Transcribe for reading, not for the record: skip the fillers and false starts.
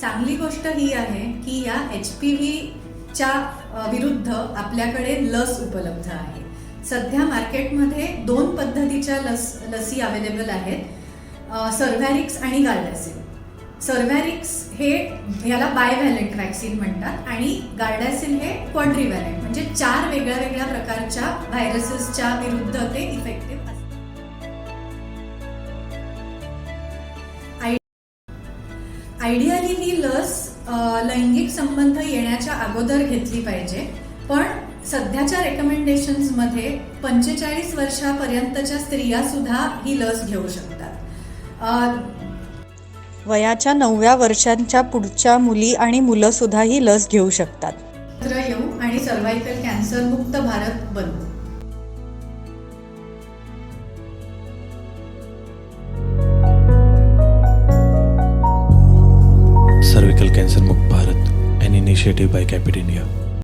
चांगली गोष्ट ही आहे की या HPVच्या विरुद्ध आपल्याकडे लस उपलब्ध आहे. सध्या मार्केटमध्ये 2 पद्धतीच्या लसी अवेलेबल आहेत, सर्व्हॅरिक्स आणि गार्डॅसिल. सर्व्हॅरिक्स हे याला बायव्हॅलेंट वॅक्सिन म्हणतात आणि गार्डॅसिल हे क्वाड्रिव्हॅलेंट, म्हणजे 4 वेगळ्या वेगळ्या प्रकारच्या व्हायरसेसच्या विरुद्ध ते इफेक्टिव्ह असतात. आयडियली ही लस लैंगिक संबंध येण्याच्या अगोदर घेतली पाहिजे, पण सध्याच्या रेकमेंडेशन्समध्ये 45 वर्षापर्यंतच्या स्त्रिया सुद्धा ही लस घेऊ शकतात. वयाच्या 9व्या वर्षांच्या पुढच्या मुली आणि मुलं सुद्धा ही लस घेऊ शकतात. येऊ आणि सर्व्हायकल कॅन्सर मुक्त भारत बनवू. Cervical Cancer Mukt Bharat, an initiative by Capit India.